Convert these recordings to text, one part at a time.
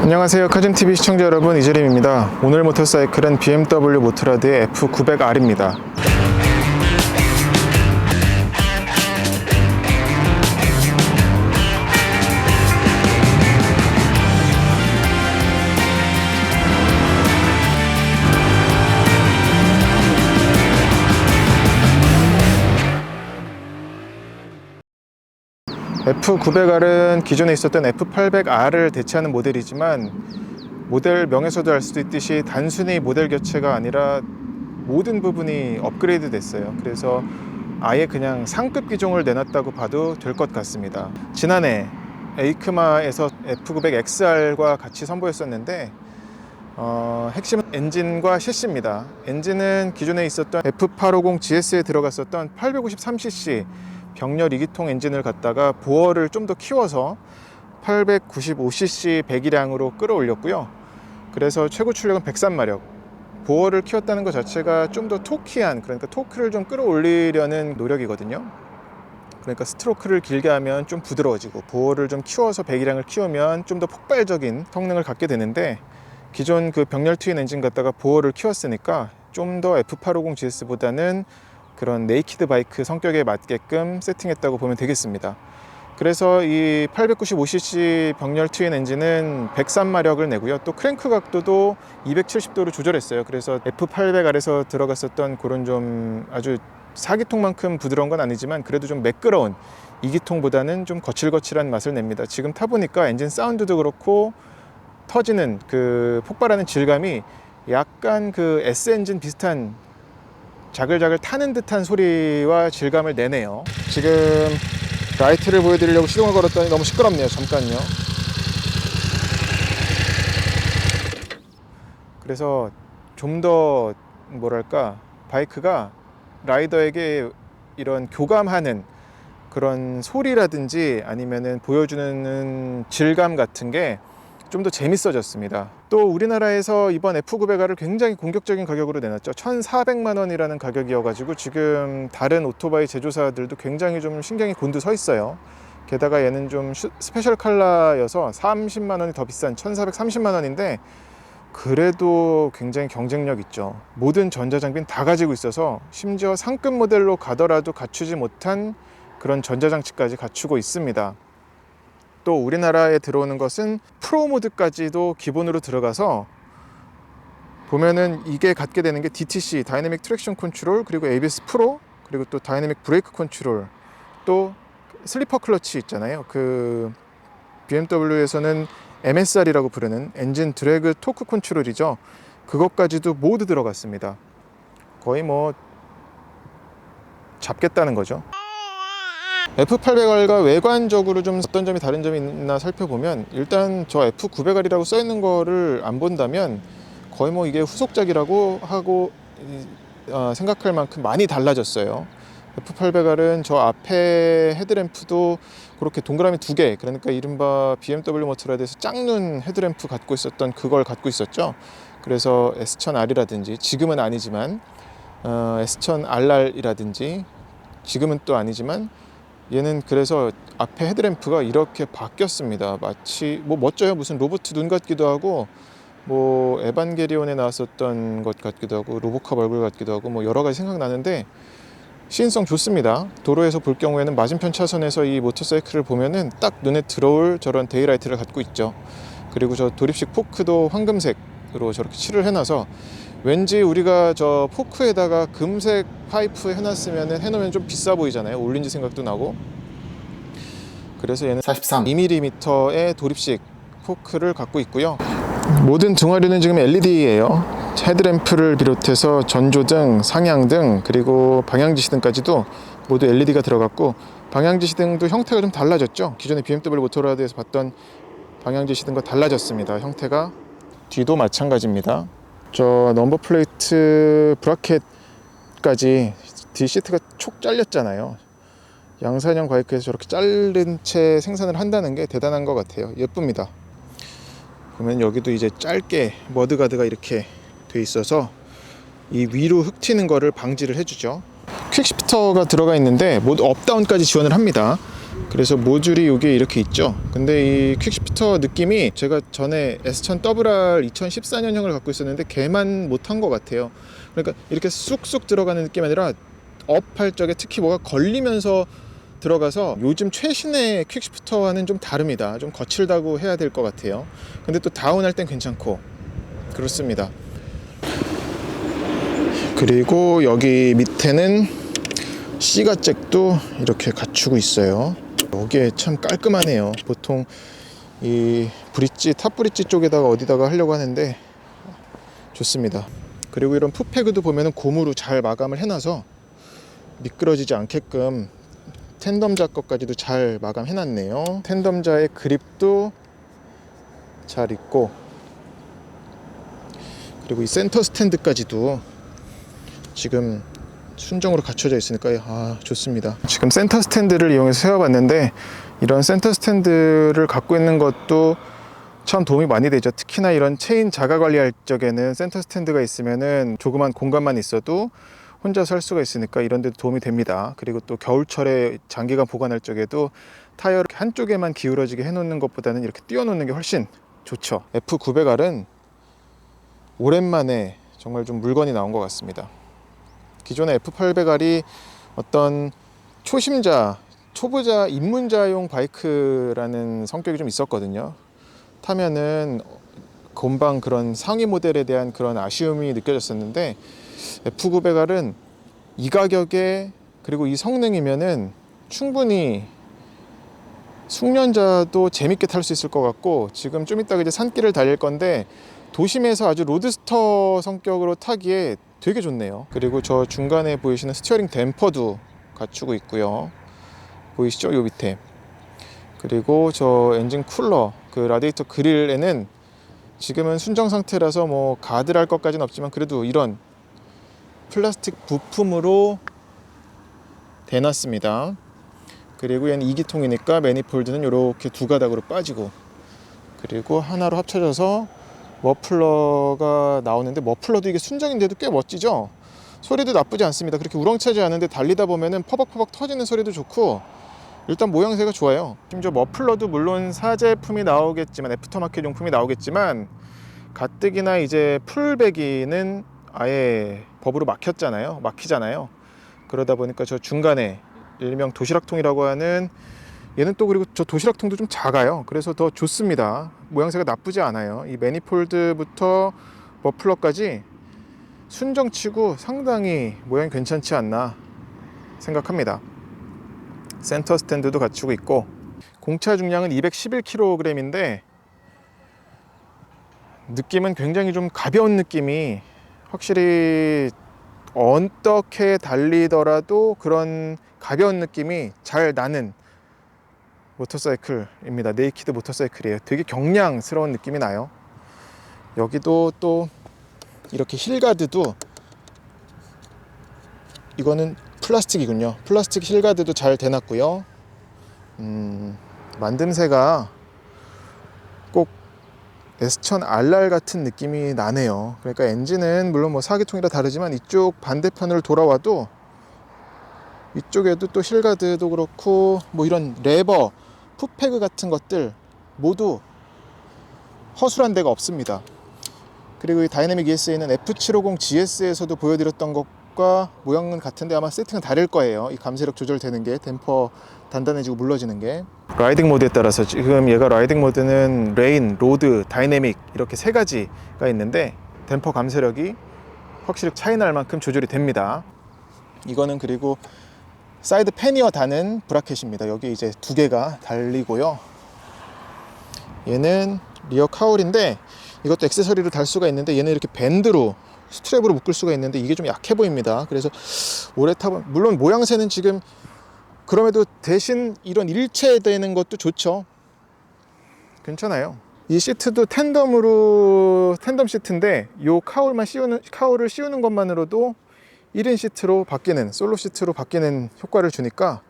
안녕하세요, 카즘TV 시청자 여러분, 이재림입니다. 오늘 모터사이클은 BMW 모토라드의 F900R입니다. F900R은 기존에 있었던 F800R을 대체하는 모델이지만 모델명에서도 알 수도 있듯이 단순히 모델 교체가 아니라 모든 부분이 업그레이드 됐어요. 그래서 아예 그냥 상급 기종을 내놨다고 봐도 될 것 같습니다. 지난해 에이크마에서 F900XR과 같이 선보였었는데 핵심은 엔진과 셰시입니다. 엔진은 기존에 있었던 F850GS에 들어갔었던 853cc 병렬 2기통 엔진을 갖다가 보어를 좀 더 키워서 895cc 배기량으로 끌어올렸고요. 그래서 최고 출력은 103마력. 보어를 키웠다는 것 자체가 좀 더 토키한, 그러니까 토크를 좀 끌어올리려는 노력이거든요. 그러니까 스트로크를 길게 하면 좀 부드러워지고, 보어를 좀 키워서 배기량을 키우면 좀 더 폭발적인 성능을 갖게 되는데, 기존 그 병렬 트윈 엔진 갖다가 보어를 키웠으니까 좀 더 F850GS보다는 그런 네이키드 바이크 성격에 맞게끔 세팅했다고 보면 되겠습니다. 그래서 이 895cc 병렬 트윈 엔진은 103마력을 내고요. 또 크랭크 각도도 270도로 조절했어요. 그래서 F800R에서 들어갔었던 그런 좀 아주 4기통만큼 부드러운 건 아니지만 그래도 좀 매끄러운 2기통보다는 좀 거칠거칠한 맛을 냅니다. 지금 타보니까 엔진 사운드도 그렇고 터지는 그 폭발하는 질감이 약간 그 S엔진 비슷한 자글자글 타는 듯한 소리와 질감을 내네요. 지금 라이트를 보여드리려고 시동을 걸었더니 너무 시끄럽네요. 잠깐요. 그래서 좀 더 뭐랄까, 바이크가 라이더에게 이런 교감하는 그런 소리라든지 아니면은 보여주는 질감 같은 게 좀 더 재밌어졌습니다. 또 우리나라에서 이번 F900R을 굉장히 공격적인 가격으로 내놨죠. 1,400만 원이라는 가격이어가지고 지금 다른 오토바이 제조사들도 굉장히 좀 신경이 곤두서 있어요. 게다가 얘는 좀 스페셜 컬러여서 30만 원이 더 비싼 1,430만 원인데 그래도 굉장히 경쟁력 있죠. 모든 전자장비는 다 가지고 있어서 심지어 상급 모델로 가더라도 갖추지 못한 그런 전자장치까지 갖추고 있습니다. 또 우리나라에 들어오는 것은 프로 모드까지도 기본으로 들어가서 보면은 이게 갖게 되는 게 DTC, 다이내믹 트랙션 컨트롤, 그리고 ABS 프로, 그리고 또 다이내믹 브레이크 컨트롤, 또 슬리퍼 클러치 있잖아요. 그 BMW에서는 MSR이라고 부르는 엔진 드래그 토크 컨트롤이죠. 그것까지도 모두 들어갔습니다. 거의 뭐 잡겠다는 거죠. F800R과 외관적으로 좀 어떤 점이 다른 점이 있나 살펴보면, 일단 저 F900R이라고 써 있는 거를 안 본다면 거의 뭐 이게 후속작이라고 하고 생각할 만큼 많이 달라졌어요. F800R은 저 앞에 헤드램프도 그렇게 동그라미 2개, 그러니까 이른바 BMW 모토라드에서 짝눈 헤드램프 갖고 있었던 그걸 갖고 있었죠. 그래서 S1000R이라든지, 지금은 아니지만 S1000RR이라든지, 지금은 또 아니지만 얘는 그래서 앞에 헤드램프가 이렇게 바뀌었습니다. 마치 뭐 멋져요. 무슨 로봇 눈 같기도 하고, 뭐 에반게리온에 나왔었던 것 같기도 하고, 로보캅 얼굴 같기도 하고, 뭐 여러 가지 생각나는데 시인성 좋습니다. 도로에서 볼 경우에는 맞은편 차선에서 이 모터사이클을 보면은 딱 눈에 들어올 저런 데이라이트를 갖고 있죠. 그리고 저 도립식 포크도 황금색으로 저렇게 칠을 해놔서 왠지 우리가 저 포크에다가 금색 파이프 해놓으면 좀 비싸 보이잖아요. 올린지 생각도 나고. 그래서 얘는 42mm의 도립식 포크를 갖고 있고요. 모든 등화류는 지금 LED예요. 헤드램프를 비롯해서 전조등, 상향등, 그리고 방향지시등까지도 모두 LED가 들어갔고, 방향지시등도 형태가 좀 달라졌죠. 기존에 BMW 모토라드에서 봤던 방향지시등과 달라졌습니다. 형태가. 뒤도 마찬가지입니다. 저 넘버 플레이트 브라켓까지 뒤 시트가 촉 잘렸잖아요. 양산형 바이크에서 저렇게 자른 채 생산을 한다는 게 대단한 것 같아요. 예쁩니다. 보면 여기도 이제 짧게 머드가드가 이렇게 돼 있어서 이 위로 흙 튀는 거를 방지를 해주죠. 퀵시프터가 들어가 있는데 모두 업다운까지 지원을 합니다. 그래서 모듈이 여기에 이렇게 있죠. 근데 이 퀵시프터 느낌이 제가 전에 S1000 WR 2014년형을 갖고 있었는데 걔만 못한 것 같아요. 그러니까 이렇게 쑥쑥 들어가는 느낌이 아니라 업할 적에 특히 뭐가 걸리면서 들어가서 요즘 최신의 퀵시프터와는 좀 다릅니다. 좀 거칠다고 해야 될 것 같아요. 근데 또 다운할 땐 괜찮고 그렇습니다. 그리고 여기 밑에는 C가잭도 이렇게 갖추고 있어요. 여기에 참 깔끔하네요. 보통 이 브릿지, 탑 브릿지 쪽에다가 어디다가 하려고 하는데 좋습니다. 그리고 이런 풋패그도 보면은 고무로 잘 마감을 해놔서 미끄러지지 않게끔 텐덤자 것까지도 잘 마감해놨네요. 텐덤자의 그립도 잘 있고, 그리고 이 센터 스탠드까지도 지금 순정으로 갖춰져 있으니까 좋습니다. 지금 센터 스탠드를 이용해서 세워봤는데 이런 센터 스탠드를 갖고 있는 것도 참 도움이 많이 되죠. 특히나 이런 체인 자가 관리할 적에는 센터 스탠드가 있으면은 조그만 공간만 있어도 혼자서 할 수가 있으니까 이런 데도 도움이 됩니다. 그리고 또 겨울철에 장기간 보관할 적에도 타이어를 한쪽에만 기울어지게 해놓는 것보다는 이렇게 띄워놓는 게 훨씬 좋죠. F900R은 오랜만에 정말 좀 물건이 나온 것 같습니다. 기존의 F800R이 어떤 초심자, 초보자, 입문자용 바이크라는 성격이 좀 있었거든요. 타면은 금방 그런 상위 모델에 대한 그런 아쉬움이 느껴졌었는데 F900R은 이 가격에 그리고 이 성능이면은 충분히 숙련자도 재밌게 탈 수 있을 것 같고, 지금 좀 이따가 이제 산길을 달릴 건데 도심에서 아주 로드스터 성격으로 타기에 되게 좋네요. 그리고 저 중간에 보이시는 스티어링 댐퍼도 갖추고 있고요. 보이시죠? 요 밑에. 그리고 저 엔진 쿨러, 그 라디에이터 그릴에는 지금은 순정 상태라서 뭐 가드랄 것까지는 없지만 그래도 이런 플라스틱 부품으로 대놨습니다. 그리고 얘는 2기통이니까 매니폴드는 이렇게 두 가닥으로 빠지고, 그리고 하나로 합쳐져서 머플러가 나오는데, 머플러도 이게 순정인데도 꽤 멋지죠? 소리도 나쁘지 않습니다. 그렇게 우렁차지 않은데 달리다 보면은 퍼벅퍼벅 터지는 소리도 좋고, 일단 모양새가 좋아요. 심지어 머플러도 물론 사제품이 나오겠지만, 애프터마켓 용품이 나오겠지만, 가뜩이나 이제 풀배기는 아예 법으로 막히잖아요. 그러다 보니까 저 중간에 일명 도시락통이라고 하는, 얘는 또 그리고 저 도시락통도 좀 작아요. 그래서 더 좋습니다. 모양새가 나쁘지 않아요. 이 매니폴드부터 머플러까지 순정치고 상당히 모양이 괜찮지 않나 생각합니다. 센터 스탠드도 갖추고 있고, 공차 중량은 211kg인데 느낌은 굉장히 좀 가벼운 느낌이, 확실히 어떻게 달리더라도 그런 가벼운 느낌이 잘 나는 모터사이클입니다. 네이키드 모터사이클이에요. 되게 경량스러운 느낌이 나요. 여기도 또 이렇게 힐가드도, 이거는 플라스틱이군요. 플라스틱 힐가드도 잘 대놨고요. 만듦새가 꼭 S1000RR 같은 느낌이 나네요. 그러니까 엔진은 물론 뭐 4기통이라 다르지만 이쪽 반대편을 돌아와도 이쪽에도 또 힐가드도 그렇고 뭐 이런 레버, 풋패그 같은 것들 모두 허술한 데가 없습니다. 그리고 이 다이내믹 ESA는 F750GS에서도 보여드렸던 것과 모양은 같은데 아마 세팅은 다를 거예요. 이 감쇄력 조절되는 게, 댐퍼 단단해지고 물러지는 게. 라이딩 모드에 따라서 지금 얘가 라이딩 모드는 레인, 로드, 다이내믹 이렇게 세 가지가 있는데 댐퍼 감쇄력이 확실히 차이 날 만큼 조절이 됩니다. 이거는 그리고 사이드 패니어 다는 브라켓입니다. 여기 이제 두 개가 달리고요. 얘는 리어 카울인데 이것도 액세서리로 달 수가 있는데, 얘는 이렇게 밴드로 스트랩으로 묶을 수가 있는데 이게 좀 약해 보입니다. 그래서 오래 타본, 물론 모양새는 지금 그럼에도 대신 이런 일체되는 것도 좋죠. 괜찮아요. 이 시트도 텐덤 시트인데 요 카울을 씌우는 것만으로도 1인 시트로 바뀌는, 솔로 시트로 바뀌는 효과를 주니까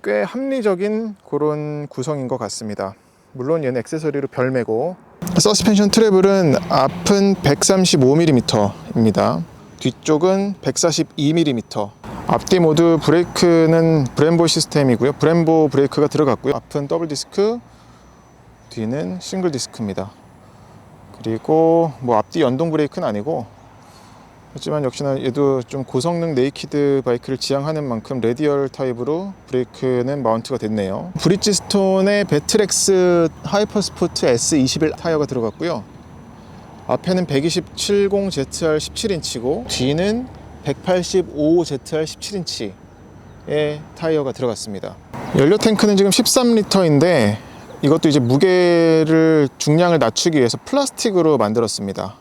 꽤 합리적인 그런 구성인 것 같습니다. 물론 얘는 액세서리로 별매고, 서스펜션 트래블은 앞은 135mm입니다. 뒤쪽은 142mm. 앞뒤 모두 브레이크는 브렘보 시스템이고요. 브렘보 브레이크가 들어갔고요. 앞은 더블 디스크, 뒤는 싱글 디스크입니다. 그리고 뭐 앞뒤 연동 브레이크는 아니고, 하지만 역시나 얘도 좀 고성능 네이키드 바이크를 지향하는 만큼 레디얼 타입으로 브레이크는 마운트가 됐네요. 브리지스톤의 배트렉스 하이퍼스포트 S21 타이어가 들어갔고요. 앞에는 127ZR 17인치고 뒤는 185ZR 17인치의 타이어가 들어갔습니다. 연료 탱크는 지금 13리터인데 이것도 이제 무게를 중량을 낮추기 위해서 플라스틱으로 만들었습니다.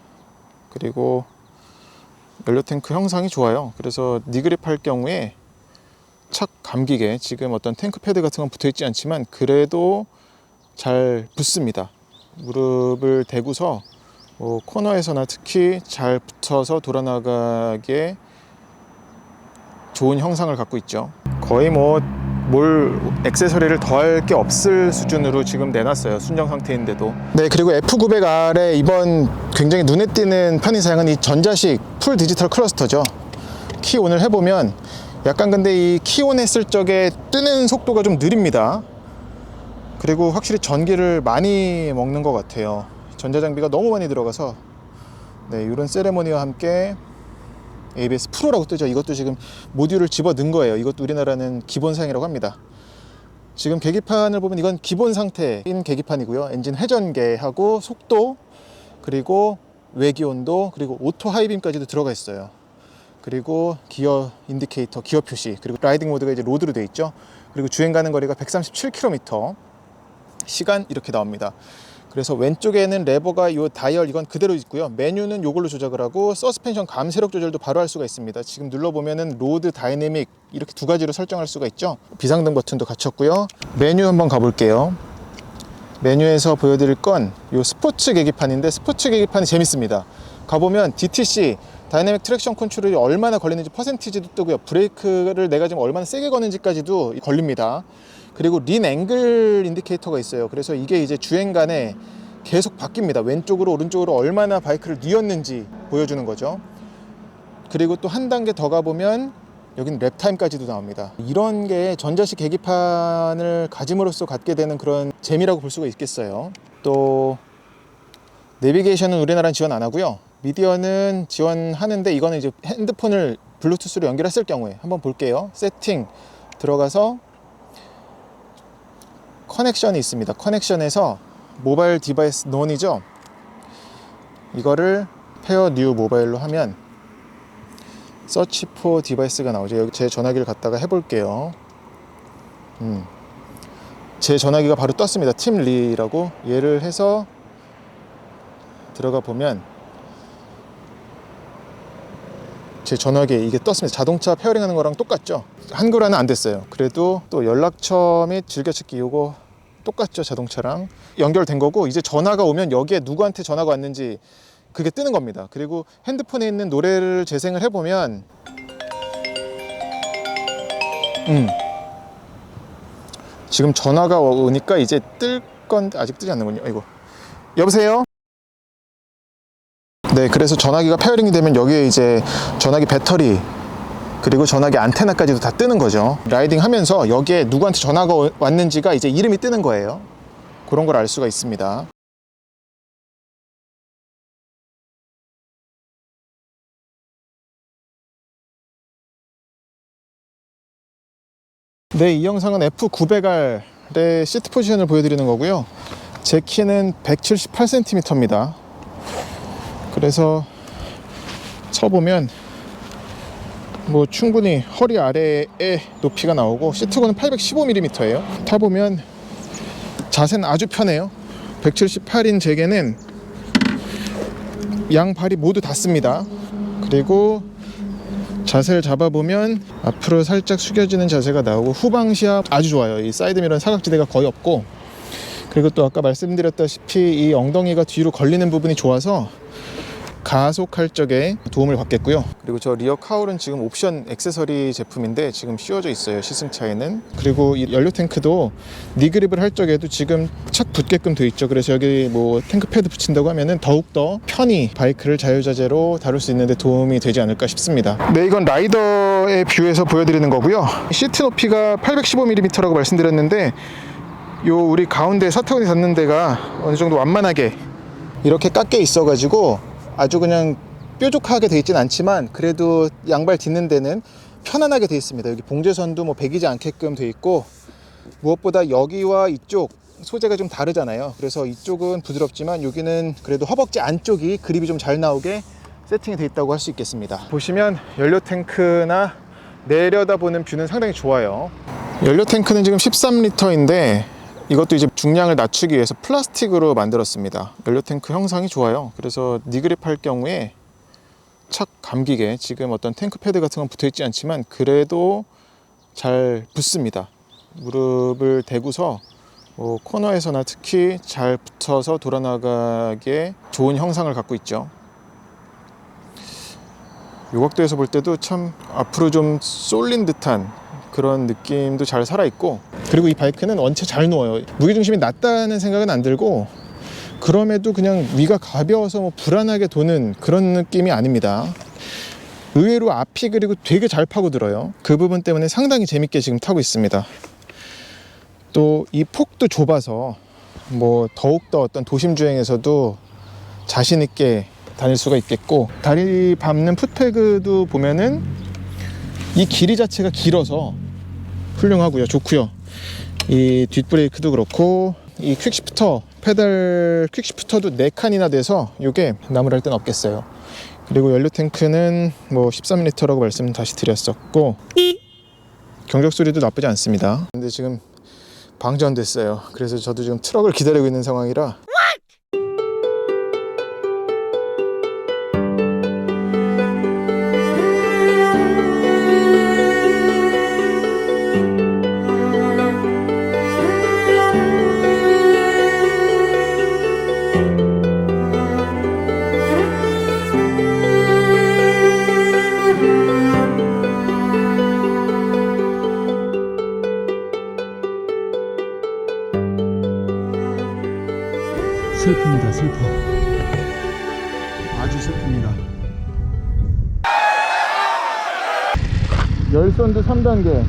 그리고 연료 탱크 형상이 좋아요. 그래서 니그립 할 경우에 착 감기게, 지금 어떤 탱크 패드 같은 건 붙어 있지 않지만 그래도 잘 붙습니다. 무릎을 대고서 코너에서나 특히 잘 붙어서 돌아나가게 좋은 형상을 갖고 있죠. 거의 뭘 액세서리를 더할 게 없을 수준으로 지금 내놨어요. 순정 상태인데도. 네, 그리고 F900R의 이번 굉장히 눈에 띄는 편의사양은 이 전자식 풀 디지털 클러스터죠. 키온을 해보면 약간, 근데 이 키온 했을 적에 뜨는 속도가 좀 느립니다. 그리고 확실히 전기를 많이 먹는 것 같아요. 전자장비가 너무 많이 들어가서. 네, 이런 세레모니와 함께 ABS 프로라고 뜨죠. 이것도 지금 모듈을 집어 넣은 거예요. 이것도 우리나라는 기본 사양이라고 합니다. 지금 계기판을 보면 이건 기본 상태인 계기판이고요. 엔진 회전계하고 속도, 그리고 외기 온도, 그리고 오토 하이빔까지도 들어가 있어요. 그리고 기어 인디케이터, 기어 표시, 그리고 라이딩 모드가 이제 로드로 되어 있죠. 그리고 주행 가는 거리가 137km, 시간 이렇게 나옵니다. 그래서 왼쪽에는 레버가 이 다이얼, 이건 그대로 있고요. 메뉴는 이걸로 조작을 하고 서스펜션 감 세력 조절도 바로 할 수가 있습니다. 지금 눌러보면은 로드, 다이내믹 이렇게 두 가지로 설정할 수가 있죠. 비상등 버튼도 갖췄고요. 메뉴 한번 가볼게요. 메뉴에서 보여드릴 건 이 스포츠 계기판인데, 스포츠 계기판이 재밌습니다. 가보면 DTC 다이내믹 트랙션 컨트롤이 얼마나 걸리는지 퍼센티지도 뜨고요. 브레이크를 내가 지금 얼마나 세게 거는지까지도 걸립니다. 그리고 린 앵글 인디케이터가 있어요. 그래서 이게 이제 주행간에 계속 바뀝니다. 왼쪽으로 오른쪽으로 얼마나 바이크를 뉘었는지 보여주는 거죠. 그리고 또 한 단계 더 가보면 여긴 랩타임까지도 나옵니다. 이런 게 전자식 계기판을 가짐으로써 갖게 되는 그런 재미라고 볼 수가 있겠어요. 또 내비게이션은 우리나라는 지원 안 하고요. 미디어는 지원하는데 이거는 이제 핸드폰을 블루투스로 연결했을 경우에 한번 볼게요. 세팅 들어가서 커넥션이 있습니다. 커넥션에서 모바일 디바이스 논이죠. 이거를 페어 뉴 모바일로 하면 서치 포 디바이스가 나오죠. 여기 제 전화기를 갖다가 해볼게요. 제 전화기가 바로 떴습니다. 팀 리라고. 얘를 해서 들어가 보면 제 전화기에 이게 떴습니다. 자동차 페어링하는 거랑 똑같죠. 한글화는 안 됐어요. 그래도 또 연락처 및 즐겨찾기 요거 똑같죠. 자동차랑 연결된 거고, 이제 전화가 오면 여기에 누구한테 전화가 왔는지 그게 뜨는 겁니다. 그리고 핸드폰에 있는 노래를 재생을 해보면 지금 전화가 오니까 이제 뜰 건데 아직 뜨지 않는군요. 아이고. 여보세요? 네, 그래서 전화기가 페어링이 되면 여기에 이제 전화기 배터리 그리고 전화기 안테나까지도 다 뜨는 거죠. 라이딩 하면서 여기에 누구한테 전화가 왔는지가 이제 이름이 뜨는 거예요. 그런 걸 알 수가 있습니다. 네, 이 영상은 F900R의 시트 포지션을 보여드리는 거고요. 제 키는 178cm입니다. 그래서 쳐보면 뭐 충분히 허리 아래의 높이가 나오고, 시트고는 815mm예요. 타보면 자세는 아주 편해요. 178인 제게는 양 발이 모두 닿습니다. 그리고 자세를 잡아보면 앞으로 살짝 숙여지는 자세가 나오고, 후방 시야 아주 좋아요. 이 사이드미러는 사각지대가 거의 없고, 그리고 또 아까 말씀드렸다시피 이 엉덩이가 뒤로 걸리는 부분이 좋아서 가속할 적에 도움을 받겠고요. 그리고 저 리어 카울은 지금 옵션 액세서리 제품인데 지금 씌워져 있어요, 시승차에는. 그리고 이 연료 탱크도 니그립을 할 적에도 지금 착 붙게끔 돼 있죠. 그래서 여기 뭐 탱크 패드 붙인다고 하면은 더욱더 편히 바이크를 자유자재로 다룰 수 있는데 도움이 되지 않을까 싶습니다. 네, 이건 라이더의 뷰에서 보여드리는 거고요. 시트 높이가 815mm라고 말씀드렸는데 요 우리 가운데 사타구니 닿는 데가 어느 정도 완만하게 이렇게 깎여 있어 가지고 아주 그냥 뾰족하게 돼 있진 않지만 그래도 양발 딛는 데는 편안하게 돼 있습니다. 여기 봉제선도 뭐 베기지 않게끔 돼 있고, 무엇보다 여기와 이쪽 소재가 좀 다르잖아요. 그래서 이쪽은 부드럽지만 여기는 그래도 허벅지 안쪽이 그립이 좀 잘 나오게 세팅이 돼 있다고 할 수 있겠습니다. 보시면 연료 탱크나 내려다보는 뷰는 상당히 좋아요. 연료 탱크는 지금 13L인데 이것도 이제 중량을 낮추기 위해서 플라스틱으로 만들었습니다. 연료 탱크 형상이 좋아요. 그래서 니그립 할 경우에 착 감기게, 지금 어떤 탱크 패드 같은 건 붙어 있지 않지만 그래도 잘 붙습니다. 무릎을 대고서 코너에서나 특히 잘 붙어서 돌아나가기에 좋은 형상을 갖고 있죠. 요각도에서 볼 때도 참 앞으로 좀 쏠린 듯한 그런 느낌도 잘 살아있고, 그리고 이 바이크는 원체 잘 누워요. 무게중심이 낮다는 생각은 안 들고, 그럼에도 그냥 위가 가벼워서 뭐 불안하게 도는 그런 느낌이 아닙니다. 의외로 앞이 그리고 되게 잘 파고들어요. 그 부분 때문에 상당히 재밌게 지금 타고 있습니다. 또 이 폭도 좁아서 뭐 더욱더 어떤 도심 주행에서도 자신 있게 다닐 수가 있겠고, 다리 밟는 풋패드도 보면은 이 길이 자체가 길어서 훌륭하고요. 좋고요. 이 뒷브레이크도 그렇고, 이 퀵시프터, 페달 퀵시프터도 4칸이나 돼서 이게 나무랄 땐 없겠어요. 그리고 연료 탱크는 뭐 13L라고 말씀 다시 드렸었고, 경적 소리도 나쁘지 않습니다. 근데 지금 방전됐어요. 그래서 저도 지금 트럭을 기다리고 있는 상황이라. 슬픕니다. 슬퍼. 아주 슬픕니다. 열선도 3단계.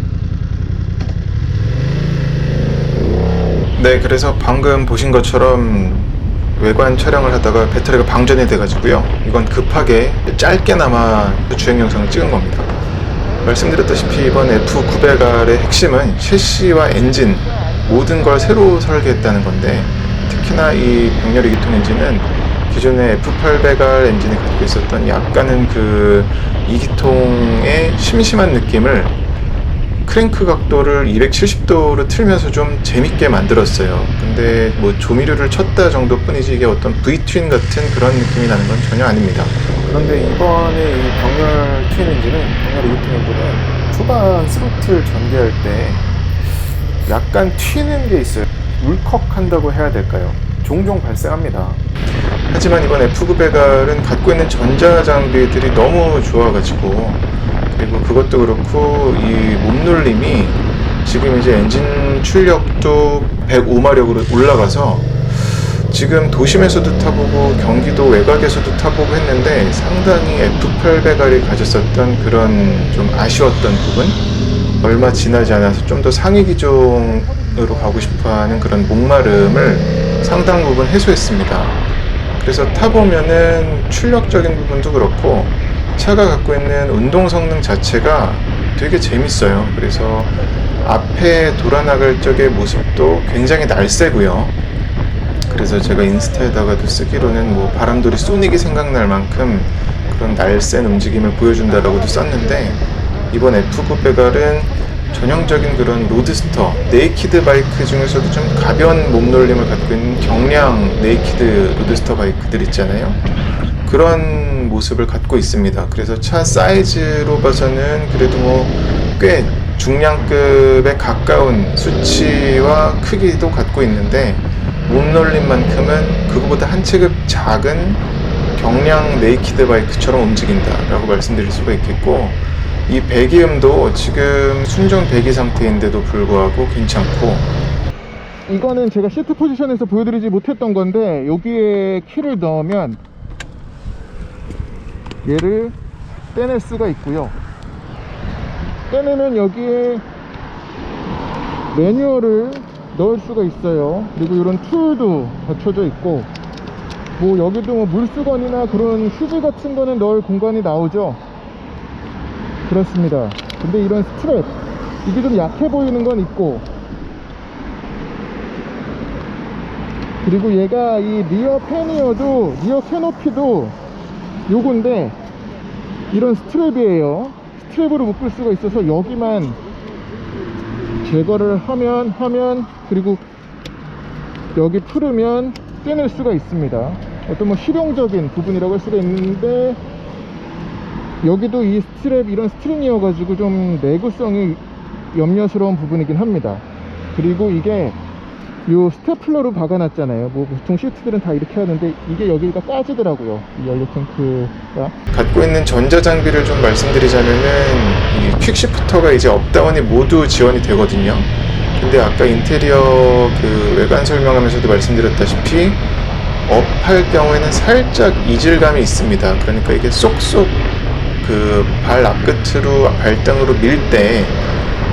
네, 그래서 방금 보신 것처럼 외관 촬영을 하다가 배터리가 방전이 돼가지고요. 이건 급하게 짧게나마 주행 영상을 찍은 겁니다. 말씀드렸다시피 이번 F900R의 핵심은 셰시와 엔진 모든 걸 새로 설계했다는 건데, 특히나 이 병렬 2기통 엔진은 기존의 F800R 엔진이 갖고 있었던 약간은 그 2기통의 심심한 느낌을 크랭크 각도를 270도로 틀면서 좀 재밌게 만들었어요. 근데 뭐 조미료를 쳤다 정도 뿐이지 이게 어떤 V-트윈 같은 그런 느낌이 나는 건 전혀 아닙니다. 그런데 이번에 이 병렬 트윈 엔진은, 병렬 2기통 엔진은 초반 스로틀 전개할 때 약간 튀는 게 있어요. 울컥한다고 해야 될까요? 종종 발생합니다. 하지만 이번 F900R은 갖고 있는 전자장비들이 너무 좋아가지고, 그리고 그것도 그렇고 이 몸놀림이 지금 이제 엔진 출력도 105마력으로 올라가서 지금 도심에서도 타보고 경기도 외곽에서도 타보고 했는데 상당히 F800R이 가졌었던 그런 좀 아쉬웠던 부분, 얼마 지나지 않아서 좀 더 상위 기종으로 가고 싶어하는 그런 목마름을 상당 부분 해소했습니다. 그래서 타보면은 출력적인 부분도 그렇고 차가 갖고 있는 운동 성능 자체가 되게 재밌어요. 그래서 앞에 돌아나갈 적의 모습도 굉장히 날쌔고요. 그래서 제가 인스타에다가도 쓰기로는 뭐 바람돌이 소닉이 생각날 만큼 그런 날쌘 움직임을 보여준다라고도 썼는데, 이번 F900R은 전형적인 그런 로드스터, 네이키드 바이크 중에서도 좀 가벼운 몸놀림을 갖고 있는 경량 네이키드 로드스터 바이크들 있잖아요. 그런 모습을 갖고 있습니다. 그래서 차 사이즈로 봐서는 그래도 뭐 꽤 중량급에 가까운 수치와 크기도 갖고 있는데, 몸놀림만큼은 그거보다 한 체급 작은 경량 네이키드 바이크처럼 움직인다라고 말씀드릴 수가 있겠고, 이 배기음도 지금 순정 배기 상태인데도 불구하고 괜찮고, 이거는 제가 시트 포지션에서 보여드리지 못했던 건데, 여기에 키를 넣으면 얘를 떼낼 수가 있고요. 떼내면 여기에 매뉴얼을 넣을 수가 있어요. 그리고 이런 툴도 갖춰져 있고, 뭐 여기도 뭐 물수건이나 그런 휴지 같은 거는 넣을 공간이 나오죠. 그렇습니다. 근데 이런 스트랩, 이게 좀 약해 보이는 건 있고, 그리고 얘가 이 리어 패니어도, 리어 캐노피도 요건데 이런 스트랩이에요. 스트랩으로 묶을 수가 있어서 여기만 제거를 하면 그리고 여기 풀으면 떼낼 수가 있습니다. 어떤 뭐 실용적인 부분이라고 할 수가 있는데, 여기도 이 스트랩, 이런 스트링이어 가지고 좀 내구성이 염려스러운 부분이긴 합니다. 그리고 이게 요 스테플러로 박아놨잖아요. 뭐 보통 시트들은 다 이렇게 하는데 이게 여기가 까지더라고요, 이 연료 탱크가. 갖고 있는 전자장비를 좀 말씀드리자면은, 이 퀵시프터가 이제 업다운이 모두 지원이 되거든요. 근데 아까 인테리어 그 외관 설명하면서도 말씀드렸다시피 업할 경우에는 살짝 이질감이 있습니다. 그러니까 이게 쏙쏙 그 발 앞끝으로 발등으로 밀 때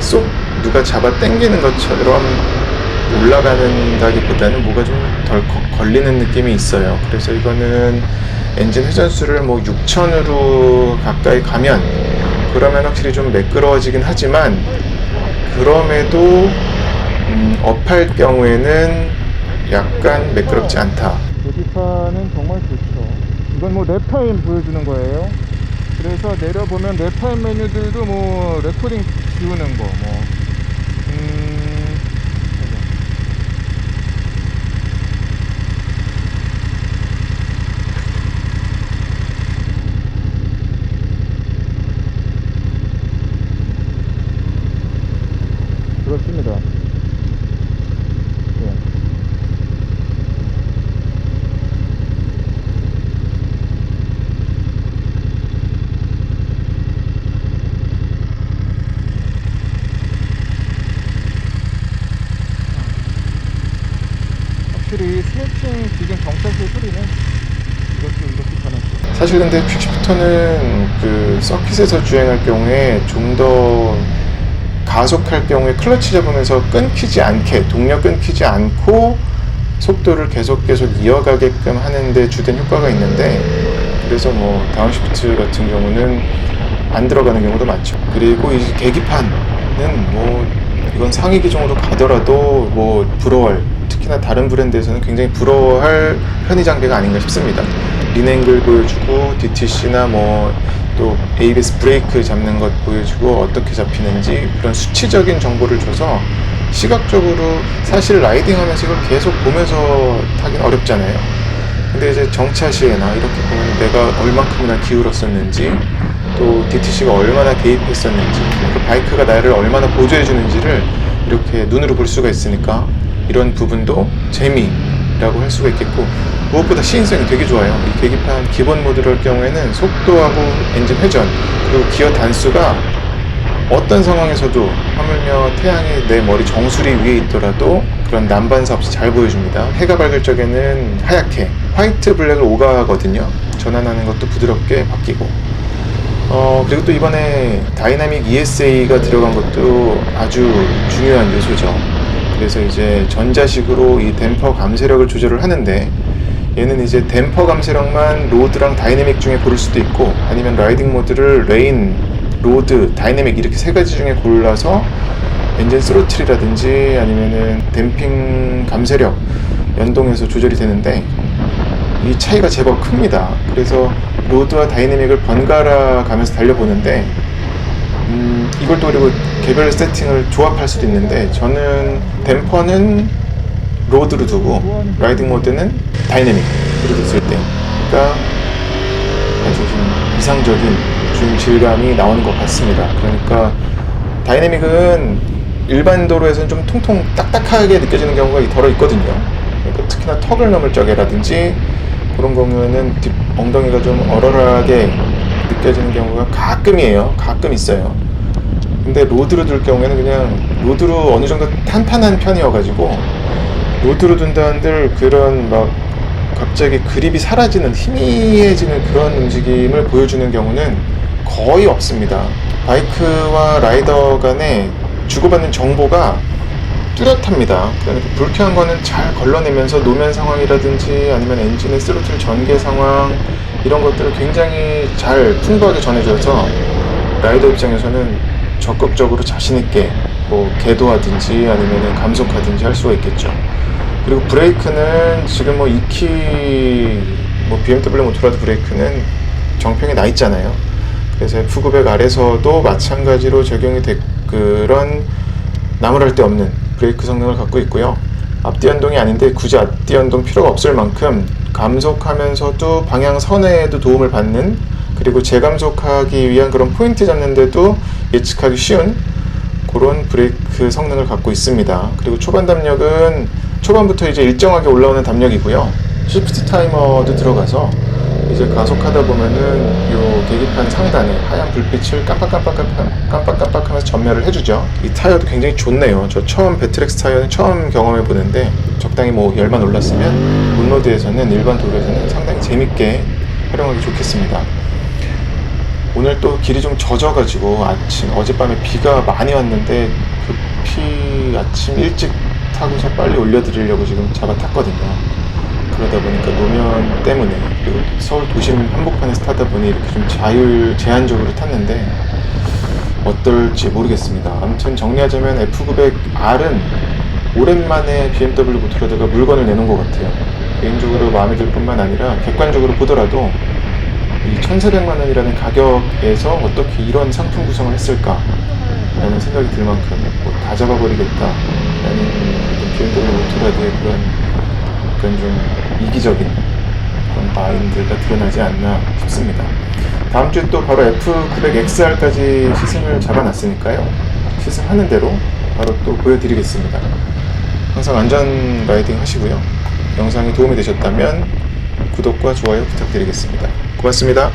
쏙 누가 잡아 당기는 것처럼 올라가는다기보다는 뭐가 좀 덜 걸리는 느낌이 있어요. 그래서 이거는 엔진 회전수를 뭐 6000으로 가까이 가면, 그러면 확실히 좀 매끄러워지긴 하지만, 그럼에도 업할 경우에는 약간 매끄럽지 않다. 계기판은 정말 좋죠. 이건 뭐 랩타임 보여주는 거예요. 그래서 내려보면 랩타임 메뉴들도 뭐 레코딩 지우는 거, 뭐 그렇습니다. 예. 확실히 스매칭 지금 정차시 소리는 이렇게 변했죠. 사실 근데 퀵시프터는 그 서킷에서 주행할 경우에 좀 더 가속할 경우에 클러치 잡으면서 끊기지 않게, 동력 끊기지 않고 속도를 계속 이어가게끔 하는데 주된 효과가 있는데, 그래서 뭐 다운시프트 같은 경우는 안 들어가는 경우도 많죠. 그리고 이 계기판은 뭐 이건 상위 기종으로 가더라도 뭐 부러워할, 특히나 다른 브랜드에서는 굉장히 부러워할 편의 장비가 아닌가 싶습니다. 린앵글 보여주고, DTC나 뭐 또 ABS 브레이크 잡는 것 보여주고, 어떻게 잡히는지 그런 수치적인 정보를 줘서 시각적으로, 사실 라이딩 하면서 이걸 계속 보면서 타긴 어렵잖아요. 근데 이제 정차 시에나 이렇게 보면 내가 얼만큼이나 기울었었는지, 또 DTC가 얼마나 개입했었는지, 그 바이크가 나를 얼마나 보조해 주는지를 이렇게 눈으로 볼 수가 있으니까 이런 부분도 재미라고 할 수가 있겠고, 무엇보다 시인성이 되게 좋아요. 이 계기판 기본 모드로 할 경우에는 속도하고 엔진 회전, 그리고 기어 단수가 어떤 상황에서도, 하물며 태양이 내 머리 정수리 위에 있더라도 그런 난반사 없이 잘 보여줍니다. 해가 밝을 적에는 하얗게, 화이트 블랙을 오가거든요. 전환하는 것도 부드럽게 바뀌고, 그리고 또 이번에 다이나믹 ESA가 들어간 것도 아주 중요한 요소죠. 그래서 이제 전자식으로 이 댐퍼 감쇄력을 조절을 하는데, 얘는 이제 댐퍼 감쇄력만 로드랑 다이내믹 중에 고를 수도 있고, 아니면 라이딩 모드를 레인, 로드, 다이내믹 이렇게 세 가지 중에 골라서 엔진 스로틀이라든지 아니면은 댐핑 감쇄력 연동해서 조절이 되는데, 이 차이가 제법 큽니다. 그래서 로드와 다이내믹을 번갈아 가면서 달려보는데, 이걸 또 그리고 개별 세팅을 조합할 수도 있는데, 저는 댐퍼는 로드로 두고 라이딩 모드는 다이내믹으로 뒀을 때, 그러니까 아주 좀 이상적인 좀 질감이 나오는 것 같습니다. 그러니까 다이내믹은 일반 도로에서는 좀 통통 딱딱하게 느껴지는 경우가 덜어 있거든요. 그러니까 특히나 턱을 넘을 적에라든지 그런 경우에는 뒷 엉덩이가 좀 얼얼하게 느껴지는 경우가 가끔이에요. 가끔 있어요. 근데 로드로 둘 경우에는 그냥 로드로 어느 정도 탄탄한 편이어가지고 로드로 둔다 한들 그런 막 갑자기 그립이 사라지는 희미해지는 그런 움직임을 보여주는 경우는 거의 없습니다. 바이크와 라이더 간에 주고받는 정보가 뚜렷합니다. 그러니까 불쾌한 거는 잘 걸러내면서 노면 상황이라든지 아니면 엔진의 스로틀 전개 상황 이런 것들을 굉장히 잘 풍부하게 전해줘서 라이더 입장에서는 적극적으로 자신있게 뭐 궤도하든지 아니면 감속하든지 할 수가 있겠죠. 그리고 브레이크는 지금 뭐 2키 뭐 BMW 모토라드 브레이크는 정평에 나 있잖아요. 그래서 F900 아래서도 마찬가지로 적용이 될 그런 나무랄 데 없는 브레이크 성능을 갖고 있고요. 앞뒤 연동이 아닌데 굳이 앞뒤 연동 필요가 없을 만큼 감속하면서도 방향 선회에도 도움을 받는, 그리고 재감속하기 위한 그런 포인트 잡는데도 예측하기 쉬운 그런 브레이크 성능을 갖고 있습니다. 그리고 초반 담력은 초반부터 이제 일정하게 올라오는 담력이고요. 시프트 타이머도 들어가서 이제 가속하다 보면은 요 계기판 상단에 하얀 불빛을 깜빡깜빡하면서 전멸을 해주죠. 이 타이어도 굉장히 좋네요. 저 처음 배트렉스 타이어는 처음 경험해 보는데 적당히 뭐 열만 올랐으면 온로드에서는 일반 도로에서는 상당히 재밌게 활용하기 좋겠습니다. 오늘 또 길이 좀 젖어가지고 어젯밤에 비가 많이 왔는데 급히 아침 일찍 타고서 빨리 올려드리려고 지금 잡아 탔거든요. 그러다 보니까 노면 때문에, 그리고 서울 도심 한복판에서 타다 보니 이렇게 좀 제한적으로 탔는데 어떨지 모르겠습니다. 아무튼 정리하자면 F900R은 오랜만에 BMW 모토라드가 물건을 내놓은 것 같아요. 개인적으로 마음에 들 뿐만 아니라 객관적으로 보더라도 이 1,400만 원이라는 가격에서 어떻게 이런 상품 구성을 했을까 라는 생각이 들 만큼 뭐 다 잡아버리겠다 라는 BMW 모토라드의 그런 좀 이기적인 그런 마인드가 드러나지 않나 싶습니다. 다음 주에 또 바로 F900XR까지 시승을 잡아놨으니까요. 시승하는 대로 바로 또 보여드리겠습니다. 항상 안전 라이딩 하시고요. 영상이 도움이 되셨다면 구독과 좋아요 부탁드리겠습니다. 고맙습니다.